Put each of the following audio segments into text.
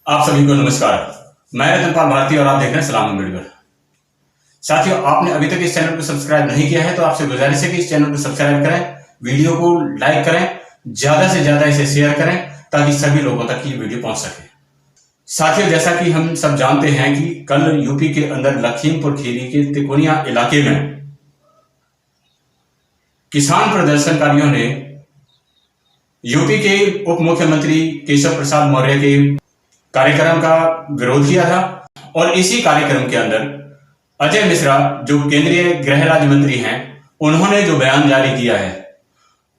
आप सभी को नमस्कार। मैं रतनपाल भारती और आप देख रहे हैं सलाम अम्बेडकर। साथियों, आपने अभी तक इस चैनल को सब्सक्राइब नहीं किया है तो आपसे गुजारिश है कि इस चैनल को सब्सक्राइब करें, वीडियो को लाइक करें, ज्यादा से ज्यादा इसे शेयर करें ताकि सभी लोगों तक ये वीडियो पहुंच सके। साथियों, जैसा कि हम सब जानते हैं कि कल यूपी के अंदर लखीमपुर खीरी के तिकोनिया इलाके में किसान प्रदर्शनकारियों ने यूपी के उप मुख्यमंत्री केशव प्रसाद मौर्य के कार्यक्रम का विरोध किया था। और इसी कार्यक्रम के अंदर अजय मिश्रा, जो केंद्रीय गृह राज्य मंत्री हैं, उन्होंने जो बयान जारी किया है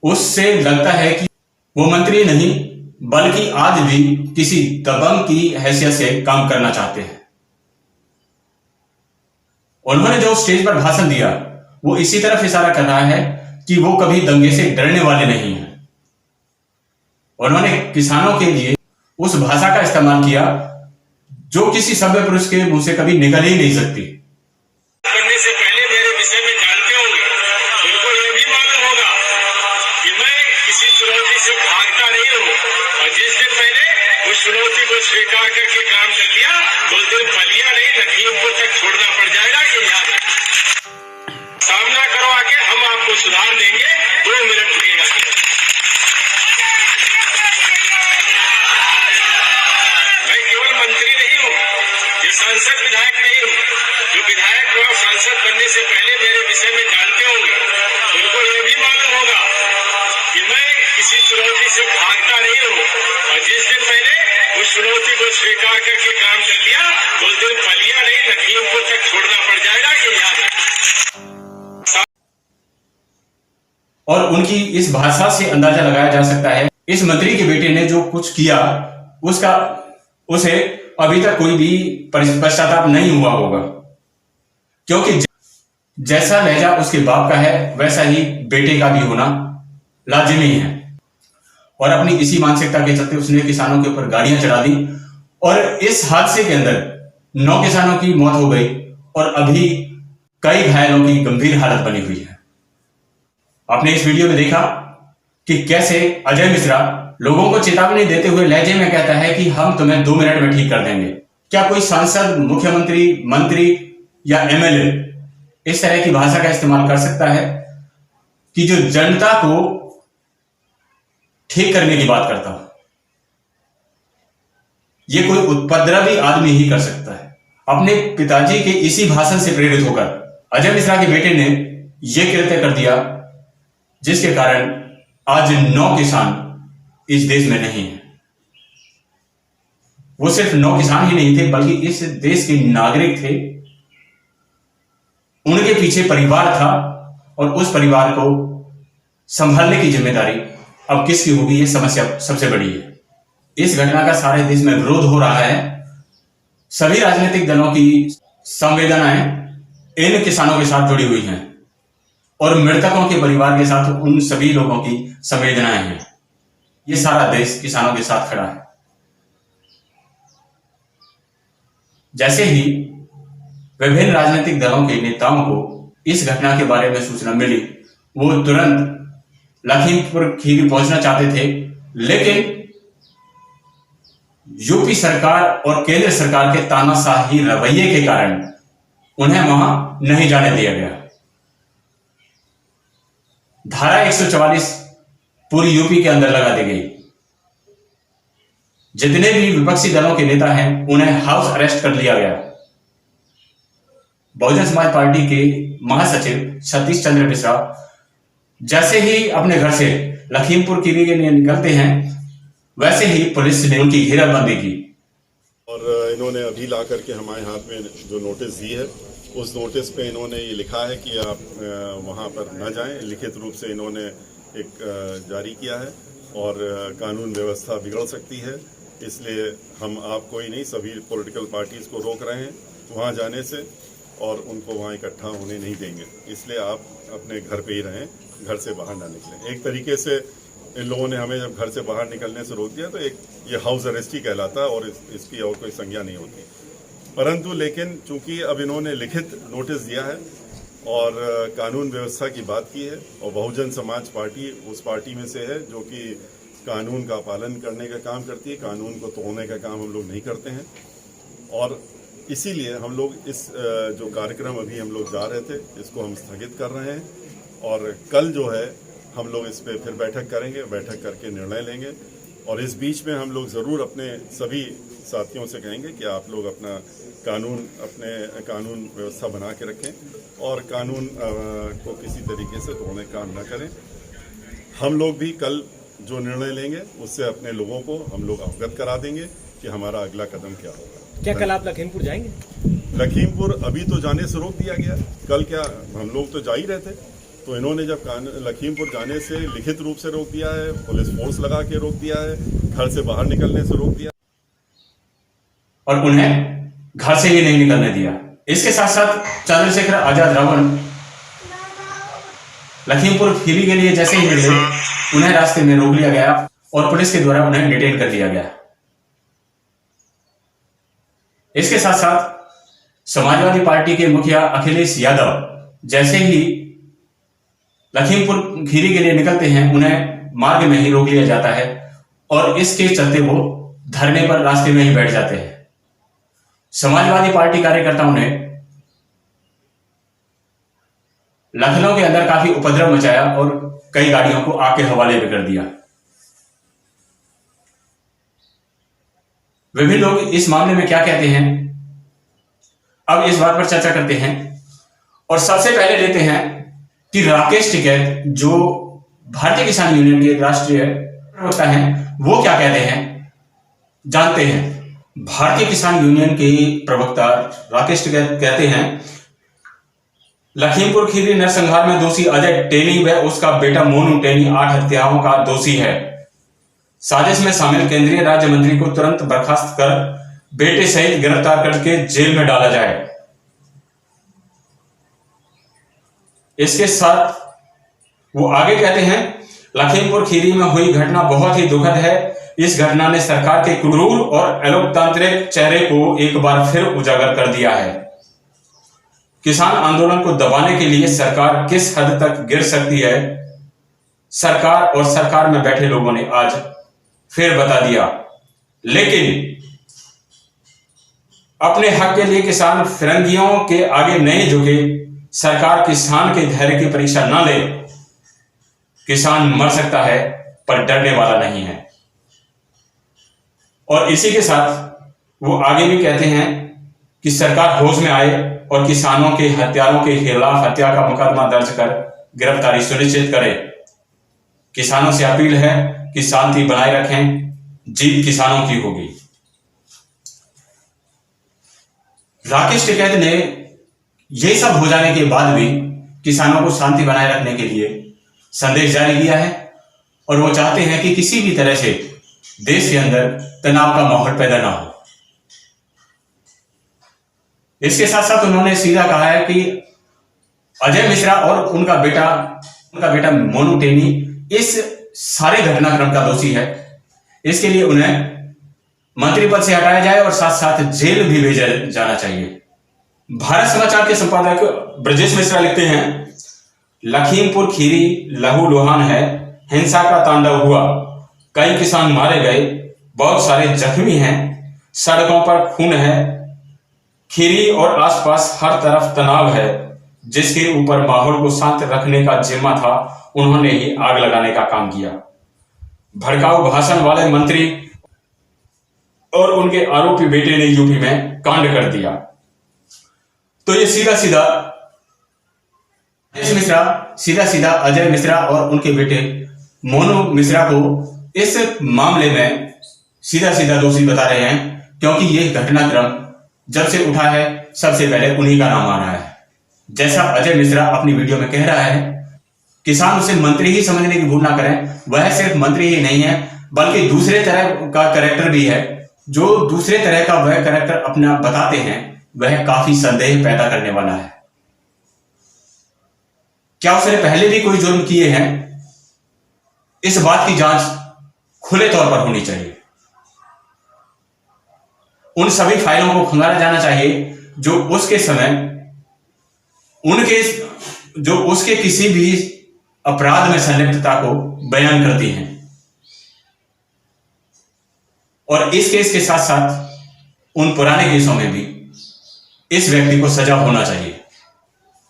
उससे लगता है कि वो मंत्री नहीं बल्कि आज भी किसी दबंग की हैसियत से काम करना चाहते हैं। उन्होंने जो स्टेज पर भाषण दिया वो इसी तरफ इशारा कर रहा है कि वो कभी दंगे से डरने वाले नहीं हैं। उन्होंने किसानों के लिए उस भाषा का इस्तेमाल किया जो किसी सभ्य पुरुष के मुंह से कभी निकल ही नहीं सकती। करने से पहले मेरे विषय में जानते होंगे, उनको यह भी मालूम होगा कि मैं किसी चुनौती से भागता नहीं हूँ और जिस दिन मैंने उस चुनौती को स्वीकार करके काम कर लिया तो उस दिन फलिया नहीं लखीमपुर तक छोड़ना पड़ जाएगा। ये याद रखें। सामना करो आके, हम आपको सुधार देंगे। 2 मिनट लगेगा। मैं केवल मंत्री नहीं हूँ, ये सांसद विधायक नहीं हूँ। जो विधायक और सांसद बनने से पहले मेरे विषय में जानते होंगे, उनको यह भी मालूम होगा कि मैं किसी चुनौती से भागता नहीं हूँ और जिस दिन मैंने उस चुनौती को स्वीकार करके काम कर लिया तो उस दिन फलिया नहीं लखीमपुर तक छोड़ना पड़ जाएगा। ये याद रखें। और उनकी इस भाषा से अंदाजा लगाया जा सकता है इस मंत्री के बेटे ने जो कुछ किया उसे अभी तक कोई भी पश्चाताप नहीं हुआ होगा, क्योंकि जैसा लहजा उसके बाप का है वैसा ही बेटे का भी होना लाजिमी है। और अपनी इसी मानसिकता के चलते उसने किसानों के ऊपर गाड़ियां चढ़ा दी और इस हादसे के अंदर 9 किसानों की मौत हो गई और अभी कई घायलों की गंभीर हालत बनी हुई है। आपने इस वीडियो में देखा कि कैसे अजय मिश्रा लोगों को चेतावनी देते हुए लहजे में कहता है कि हम तुम्हें 2 मिनट में ठीक कर देंगे। क्या कोई सांसद, मुख्यमंत्री, मंत्री या एमएलए इस तरह की भाषा का इस्तेमाल कर सकता है कि जो जनता को ठीक करने की बात करता हो? ये कोई उपद्रवी आदमी ही कर सकता है। अपने पिताजी के इसी भाषण से प्रेरित होकर अजय मिश्रा के बेटे ने यह कृत्य कर दिया जिसके कारण आज 9 किसान इस देश में नहीं है। वो सिर्फ 9 किसान ही नहीं थे बल्कि इस देश के नागरिक थे। उनके पीछे परिवार था और उस परिवार को संभालने की जिम्मेदारी अब किसकी होगी, ये समस्या सबसे बड़ी है। इस घटना का सारे देश में विरोध हो रहा है। सभी राजनीतिक दलों की संवेदनाएं इन किसानों के साथ जुड़ी हुई हैं और मृतकों के परिवार के साथ उन सभी लोगों की संवेदनाएं हैं। ये सारा देश किसानों के साथ खड़ा है। जैसे ही विभिन्न राजनीतिक दलों के नेताओं को इस घटना के बारे में सूचना मिली, वो तुरंत लखीमपुर खीरी पहुंचना चाहते थे, लेकिन यूपी सरकार और केंद्र सरकार के तानाशाही रवैये के कारण उन्हें वहां नहीं जाने दिया गया। धारा 144 पूरी यूपी के अंदर लगा दी गई। जितने भी विपक्षी दलों के नेता हैं उन्हें हाउस अरेस्ट कर लिया गया। बहुजन समाज पार्टी के महासचिव सतीश चंद्र मिश्रा जैसे ही अपने घर से लखीमपुर खीरी के लिए निकलते हैं वैसे ही पुलिस ने उनकी घेराबंदी की। और इन्होंने अभी ला करके हमारे हाथ में जो नोटिस दी है उस नोटिस पे इन्होंने ये लिखा है कि आप वहाँ पर न जाएं। लिखित रूप से इन्होंने एक जारी किया है और कानून व्यवस्था बिगड़ सकती है, इसलिए हम आपको ही नहीं सभी पॉलिटिकल पार्टीज़ को रोक रहे हैं वहाँ जाने से और उनको वहाँ इकट्ठा होने नहीं देंगे। इसलिए आप अपने घर पे ही रहें, घर से बाहर ना निकलें। एक तरीके से इन लोगों ने हमें जब घर से बाहर निकलने से रोक दिया तो ये हाउस अरेस्ट ही कहलाता है और इसकी और कोई संज्ञा नहीं होती। परंतु लेकिन चूंकि अब इन्होंने लिखित नोटिस दिया है और कानून व्यवस्था की बात की है और बहुजन समाज पार्टी उस पार्टी में से है जो कि कानून का पालन करने का काम करती है, कानून को तोड़ने का काम हम लोग नहीं करते हैं। और इसीलिए हम लोग इस जो कार्यक्रम अभी हम लोग जा रहे थे इसको हम स्थगित कर रहे हैं, और कल जो है हम लोग इस पर फिर बैठक करेंगे, बैठक करके निर्णय लेंगे। और इस बीच में हम लोग ज़रूर अपने सभी साथियों से कहेंगे कि आप लोग अपने कानून व्यवस्था बना के रखें और कानून को किसी तरीके से तोड़ने का काम न करें। हम लोग भी कल जो निर्णय लेंगे उससे अपने लोगों को हम लोग अवगत करा देंगे कि हमारा अगला कदम क्या होगा। क्या कल आप लखीमपुर जाएंगे? लखीमपुर अभी तो जाने से रोक दिया गया। कल क्या हम लोग तो जा ही रहे थे, तो इन्होंने जब लखीमपुर जाने से लिखित रूप से रोक दिया है, पुलिस फोर्स लगा के रोक दिया है, घर से बाहर निकलने से रोक दिया और उन्हें घर से ही नहीं निकलने दिया। इसके साथ साथ चंद्रशेखर आजाद रावण लखीमपुर खीरी के लिए जैसे ही निकले उन्हें रास्ते में रोक लिया गया और पुलिस के द्वारा उन्हें डिटेन कर लिया गया। इसके साथ साथ समाजवादी पार्टी के मुखिया अखिलेश यादव जैसे ही लखीमपुर खीरी के लिए निकलते हैं उन्हें मार्ग में ही रोक लिया जाता है और इसके चलते वो धरने पर रास्ते में ही बैठ जाते हैं। समाजवादी पार्टी कार्यकर्ताओं ने लखनऊ के अंदर काफी उपद्रव मचाया और कई गाड़ियों को आग के हवाले भी कर दिया। विभिन्न लोग इस मामले में क्या कहते हैं, अब इस बात पर चर्चा करते हैं। और सबसे पहले लेते हैं कि राकेश टिकैत जो भारतीय किसान यूनियन के राष्ट्रीय प्रवक्ता हैं वो क्या कहते हैं, जानते हैं। भारतीय किसान यूनियन के प्रवक्ता राकेश टिकैत कहते हैं लखीमपुर खीरी नरसंहार में दोषी अजय टेनी व उसका बेटा मोनू टेनी 8 हत्याओं का दोषी है। साजिश में शामिल केंद्रीय राज्य मंत्री को तुरंत बर्खास्त कर बेटे सहित गिरफ्तार करके जेल में डाला जाए। इसके साथ वो आगे कहते हैं लखीमपुर खीरी में हुई घटना बहुत ही दुखद है। इस घटना ने सरकार के क्रूर और अलोकतांत्रिक चेहरे को एक बार फिर उजागर कर दिया है। किसान आंदोलन को दबाने के लिए सरकार किस हद तक गिर सकती है, सरकार और सरकार में बैठे लोगों ने आज फिर बता दिया। लेकिन अपने हक के लिए किसान फिरंगियों के आगे नहीं झुके, सरकार किसान के धैर्य की परीक्षा न ले। किसान मर सकता है पर डरने वाला नहीं है। और इसी के साथ वो आगे भी कहते हैं कि सरकार होश में आए और किसानों के हत्यारों के खिलाफ हत्या का मुकदमा दर्ज कर गिरफ्तारी सुनिश्चित करे। किसानों से अपील है कि शांति बनाए रखें, जीत किसानों की होगी। राकेश टिकैत ने यह सब हो जाने के बाद भी किसानों को शांति बनाए रखने के लिए संदेश जारी किया है और वो चाहते हैं कि किसी भी तरह से देश के अंदर तनाव का माहौल पैदा ना हो। इसके साथ साथ उन्होंने सीधा कहा है कि अजय मिश्रा और उनका बेटा मोनू टेनी इस सारे घटनाक्रम का दोषी है। इसके लिए उन्हें मंत्री पद से हटाया जाए और साथ साथ जेल भी भेजा जाना चाहिए। भारत समाचार के संपादक ब्रजेश मिश्रा लिखते हैं लखीमपुर खीरी लहू लुहान है, हिंसा का तांडव हुआ, कई किसान मारे गए, बहुत सारे जख्मी हैं, सड़कों पर खून है, खीरी और आसपास हर तरफ तनाव है। जिसके ऊपर माहौल को शांत रखने का जिम्मा था उन्होंने ही आग लगाने का काम किया। भड़काऊ भाषण वाले मंत्री और उनके आरोपी बेटे ने यूपी में कांड कर दिया। तो ये सीधा अजय मिश्रा और उनके बेटे मोनू मिश्रा को इस मामले में सीधा दोषी बता रहे हैं, क्योंकि ये घटनाक्रम जब से उठा है सबसे पहले उन्हीं का नाम आ रहा है। जैसा अजय मिश्रा अपनी वीडियो में कह रहा है, किसान उसे मंत्री ही समझने की भूल ना करें। वह सिर्फ मंत्री ही नहीं है बल्कि दूसरे तरह का कैरेक्टर भी है। जो दूसरे तरह का वह कैरेक्टर अपना बताते हैं वह काफी संदेह पैदा करने वाला है। क्या उसने पहले भी कोई जुर्म किए हैं, इस बात की जांच खुले तौर पर होनी चाहिए। उन सभी फाइलों को खंगाला जाना चाहिए जो उसके समय उसके किसी भी अपराध में संलिप्तता को बयान करती हैं। और इस केस के साथ साथ उन पुराने केसों में भी इस व्यक्ति को सजा होना चाहिए।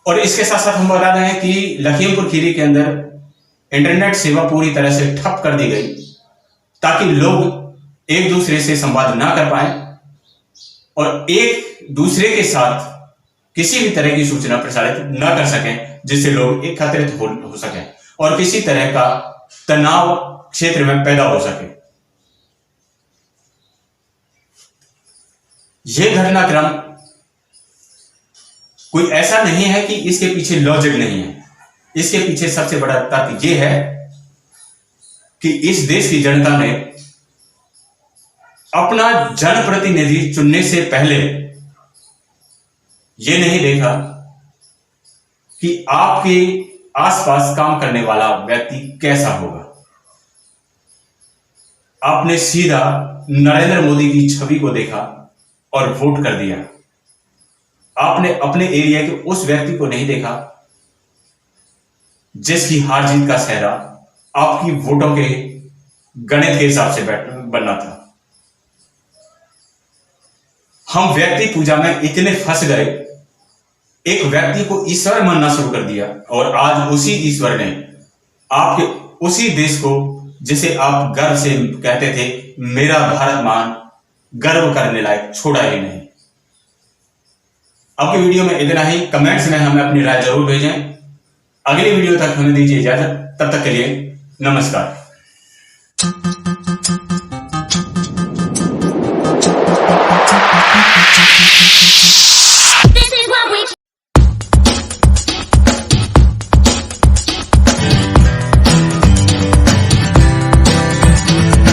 और इसके साथ साथ हम बता रहे हैं कि लखीमपुर खीरी के अंदर इंटरनेट सेवा पूरी तरह से ठप कर दी गई ताकि लोग एक दूसरे से संवाद ना कर पाए और एक दूसरे के साथ किसी भी तरह की सूचना प्रसारित ना कर सकें, जिससे लोग एकत्रित हो सकें और किसी तरह का तनाव क्षेत्र में पैदा हो सके। यह घटनाक्रम कोई ऐसा नहीं है कि इसके पीछे लॉजिक नहीं है। इसके पीछे सबसे बड़ा तथ्य यह है कि इस देश की जनता ने अपना जनप्रतिनिधि चुनने से पहले यह नहीं देखा कि आपके आसपास काम करने वाला व्यक्ति कैसा होगा। आपने सीधा नरेंद्र मोदी की छवि को देखा और वोट कर दिया। आपने अपने एरिया के उस व्यक्ति को नहीं देखा जिसकी हार जीत का सेहरा आपकी वोटों के गणित के हिसाब से बनना था। हम व्यक्ति पूजा में इतने फंस गए, एक व्यक्ति को ईश्वर मानना शुरू कर दिया और आज उसी ईश्वर ने आपके उसी देश को, जिसे आप गर्व से कहते थे मेरा भारत महान, गर्व करने लायक छोड़ा ही नहीं। आपकी वीडियो में इतना ही। कमेंट्स में हमें अपनी राय जरूर भेजें। अगली वीडियो तक हमें दीजिए इजाजत। तब तक के लिए नमस्कार।